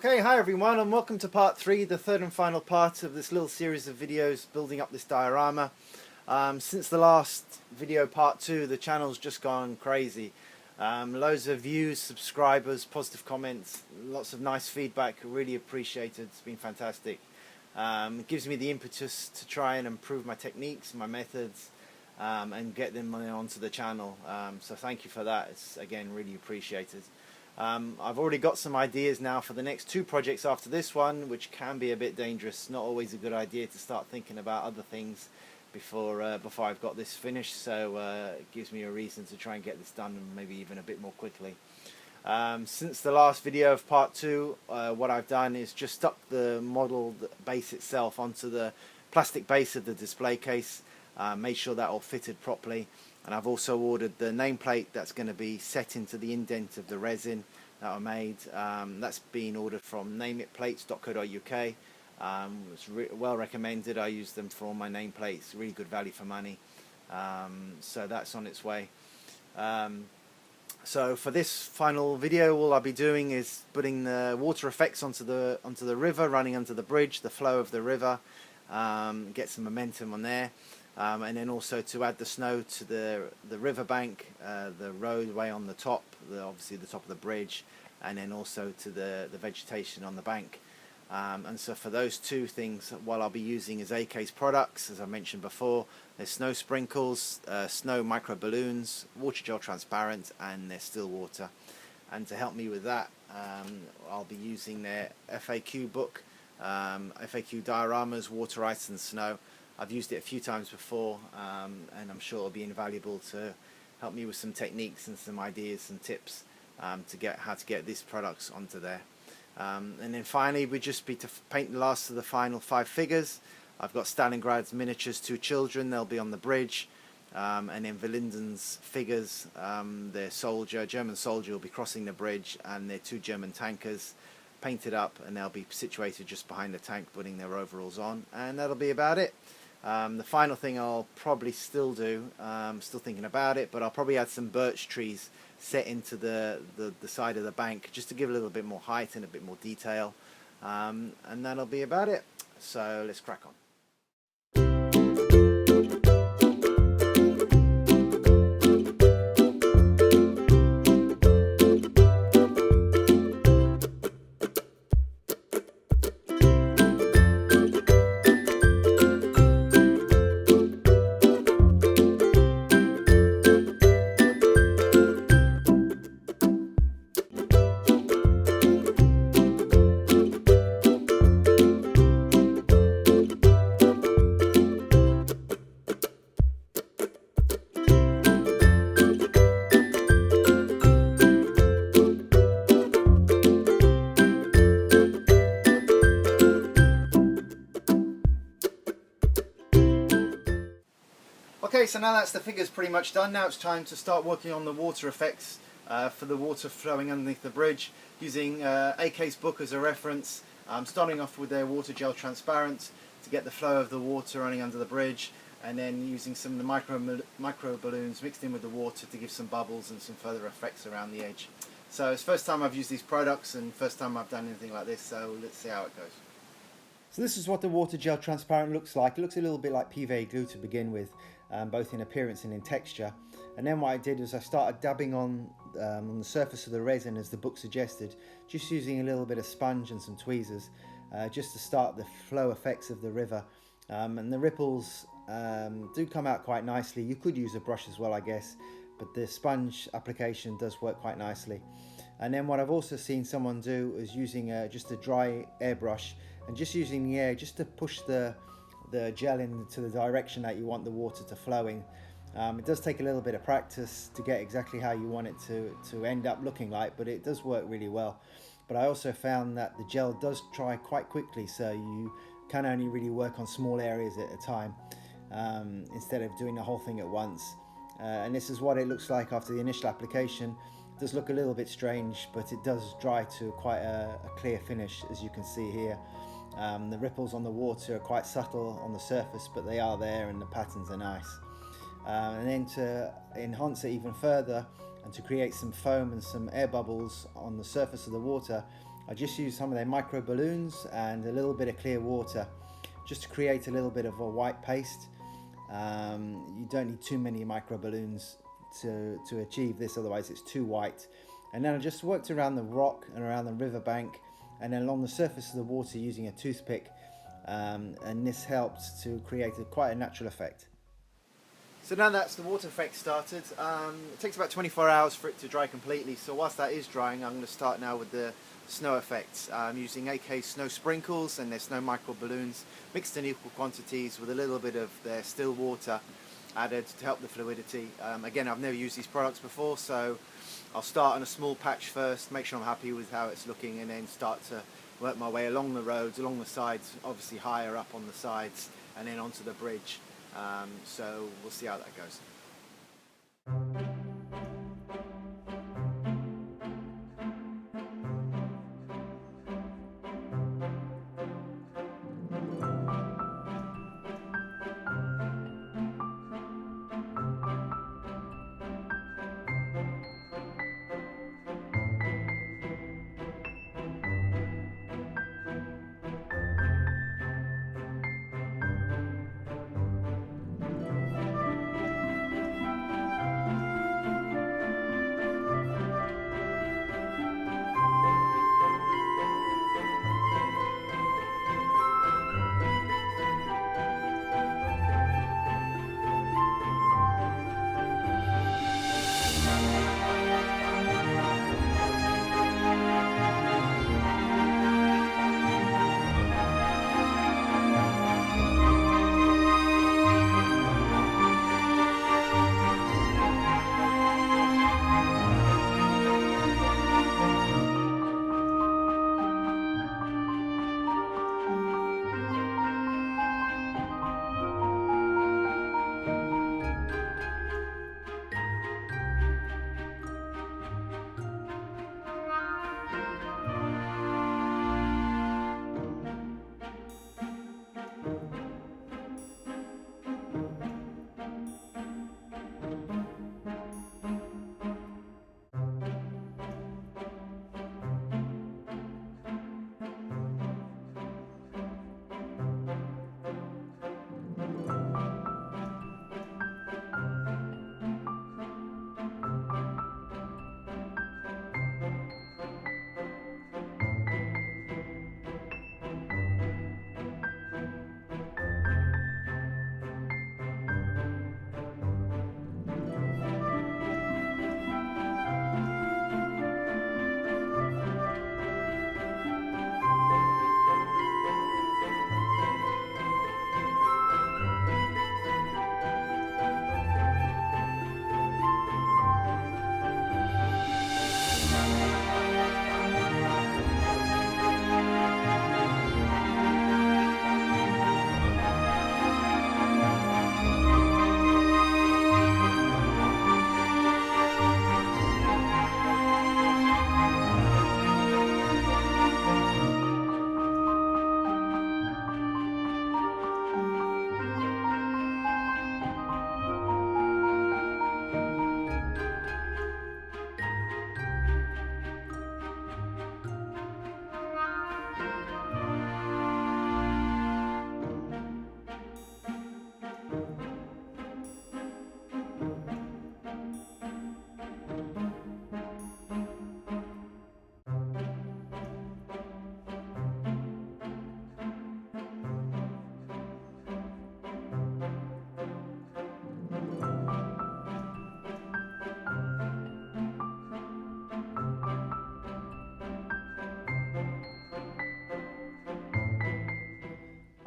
Okay, hi everyone and welcome to part 3, the third and final part of this little series of videos building up this diorama. Since the last video, part 2, the channel's just gone crazy. Loads of views, subscribers, positive comments, lots of nice feedback, really appreciated. It's been fantastic. It gives me the impetus to try and improve my techniques, my methods, and get them onto the channel. So thank you for that. It's again really appreciated. I've already got some ideas now for the next 2 projects after this one, which can be a bit dangerous. Not always a good idea to start thinking about other things before I've got this finished, so it gives me a reason to try and get this done, and maybe even a bit more quickly. Since the last video of part 2, what I've done is just stuck the model base itself onto the plastic base of the display case, made sure that all fitted properly. And I've also ordered the nameplate that's going to be set into the indent of the resin that I made. That's been ordered from nameitplates.co.uk. It's well recommended. I use them for all my nameplates. Really good value for money. So that's on its way. So for this final video, all I'll be doing is putting the water effects onto the river, running under the bridge, the flow of the river, get some momentum on there. And then also to add the snow to the riverbank, the roadway on the top, obviously the top of the bridge, and then also to the vegetation on the bank. And so for those 2 things, what I'll be using is AK's products, as I mentioned before. There's snow sprinkles, snow micro balloons, water gel transparent, and there's still water. And to help me with that, I'll be using their FAQ book, FAQ dioramas, water, ice and snow. I've used it a few times before, and I'm sure it'll be invaluable to help me with some techniques and some ideas and tips to get how to get these products onto there. And then finally, we just be to paint the last of the final 5 figures. I've got Stalingrad's miniatures 2 children, they'll be on the bridge, and then Verlinden's figures, their soldier, German soldier, will be crossing the bridge, and their 2 German tankers painted up, and they'll be situated just behind the tank, putting their overalls on, and that'll be about it. The final thing I'll probably still do, still thinking about it, but I'll probably add some birch trees set into the side of the bank just to give a little bit more height and a bit more detail, and that'll be about it. So let's crack on. Okay, so now that's the figures pretty much done. Now it's time to start working on the water effects for the water flowing underneath the bridge, using AK's book as a reference. I'm starting off with their water gel transparent to get the flow of the water running under the bridge, and then using some of the micro balloons mixed in with the water to give some bubbles and some further effects around the edge. So it's the first time I've used these products and first time I've done anything like this, so let's see how it goes. So this is what the water gel transparent looks like. It looks a little bit like PVA glue to begin with, both in appearance and in texture. And then what I did was I started dabbing on the surface of the resin as the book suggested, just using a little bit of sponge and some tweezers, just to start the flow effects of the river. And the ripples do come out quite nicely. You could use a brush as well, I guess, but the sponge application does work quite nicely. And then what I've also seen someone do is using just a dry airbrush and just using the air just to push the gel into the direction that you want the water to flow in. It does take a little bit of practice to get exactly how you want it to end up looking like, but it does work really well. But I also found that the gel does dry quite quickly, so you can only really work on small areas at a time instead of doing the whole thing at once. And this is what it looks like after the initial application. It does look a little bit strange, but it does dry to quite a clear finish, as you can see here. The ripples on the water are quite subtle on the surface, but they are there and the patterns are nice. And then to enhance it even further and to create some foam and some air bubbles on the surface of the water, I just used some of their micro balloons and a little bit of clear water just to create a little bit of a white paste. You don't need too many micro balloons to achieve this, otherwise it's too white. And then I just worked around the rock and around the river bank and then along the surface of the water using a toothpick, and this helped to create quite a natural effect. So now that's the water effect started. It takes about 24 hours for it to dry completely, so whilst that is drying I'm going to start now with the snow effects. I'm using AK snow sprinkles and their snow micro balloons mixed in equal quantities with a little bit of their still water added to help the fluidity. Again, I've never used these products before, so I'll start on a small patch first, make sure I'm happy with how it's looking, and then start to work my way along the roads, along the sides, obviously higher up on the sides, and then onto the bridge. So we'll see how that goes.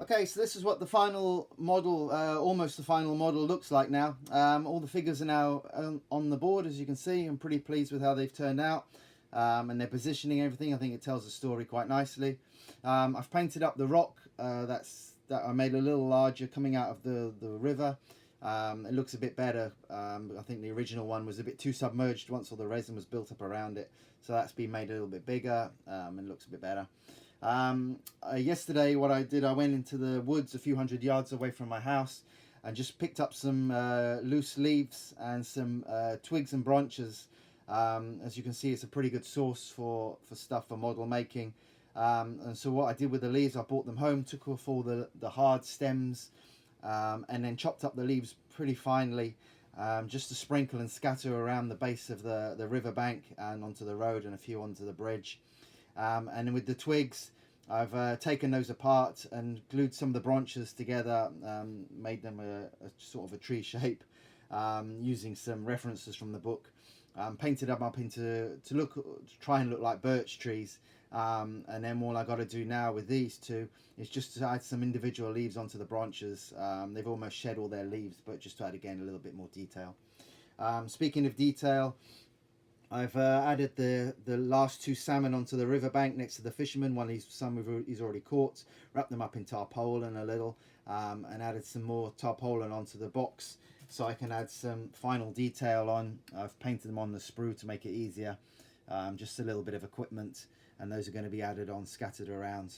Okay, so this is what the final model, almost the final model, looks like now. All the figures are now on the board, as you can see. I'm pretty pleased with how they've turned out, and their positioning, everything. I think it tells the story quite nicely. I've painted up the rock that I made a little larger coming out of the river. It looks a bit better. I think the original one was a bit too submerged once all the resin was built up around it, so that's been made a little bit bigger and looks a bit better. Yesterday what I did, I went into the woods a few hundred yards away from my house and just picked up some loose leaves and some twigs and branches As you can see, it's a pretty good source for stuff for model making. And so what I did with the leaves, I brought them home, took off all the hard stems, and then chopped up the leaves pretty finely, just to sprinkle and scatter around the base of the river bank and onto the road and a few onto the bridge. And then with the twigs, I've taken those apart and glued some of the branches together, made them a sort of a tree shape, using some references from the book. Painted them up to try and look like birch trees, and then all I got to do now with these two is just to add some individual leaves onto the branches. They've almost shed all their leaves, but just to add again a little bit more detail. Speaking of detail, I've added the last two salmon onto the riverbank next to the fisherman. Some he's already caught, wrapped them up in tarpaulin a little, and added some more tarpaulin onto the box so I can add some final detail on. I've painted them on the sprue to make it easier, just a little bit of equipment, and those are going to be added on, scattered around,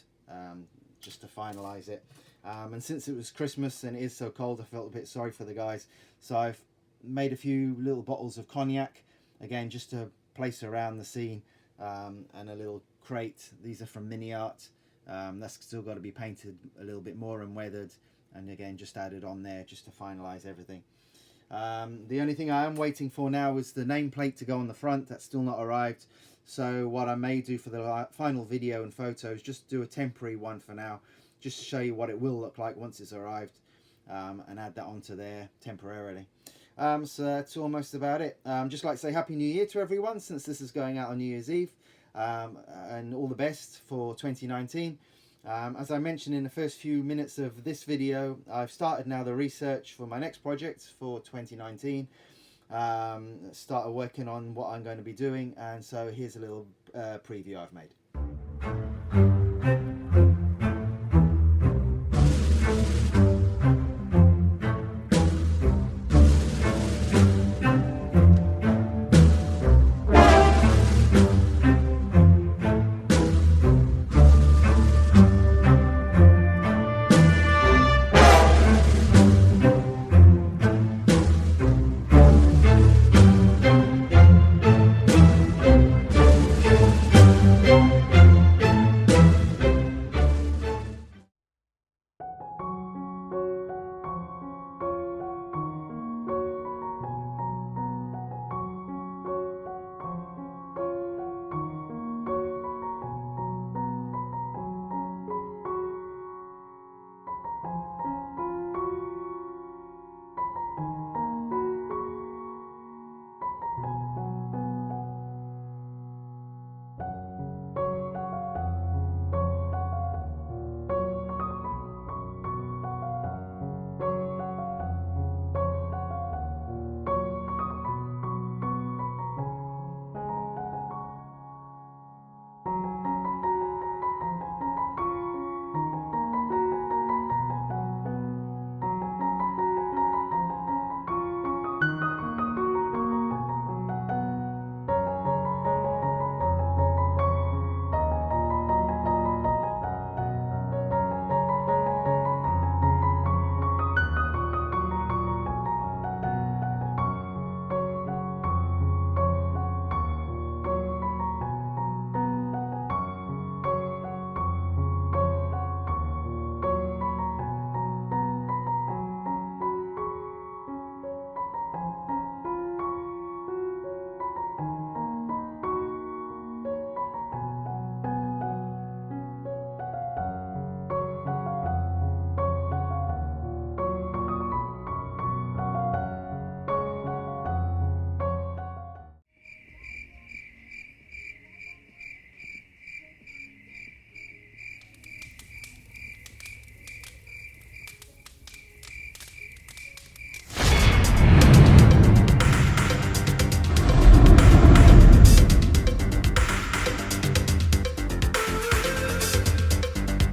just to finalise it. And since it was Christmas and it is so cold, I felt a bit sorry for the guys, so I've made a few little bottles of cognac, again just to place around the scene, and a little crate. These are from Mini Art. That's still got to be painted a little bit more and weathered, and again just added on there just to finalize everything. The only thing I am waiting for now is the nameplate to go on the front. That's still not arrived, so what I may do for the final video and photos, just do a temporary one for now, just to show you what it will look like once it's arrived, and add that onto there temporarily. So that's almost about it. Just like to say Happy New Year to everyone, since this is going out on New Year's Eve, and all the best for 2019. As I mentioned in the first few minutes of this video, I've started now the research for my next project for 2019. Started working on what I'm going to be doing, and so here's a little preview I've made.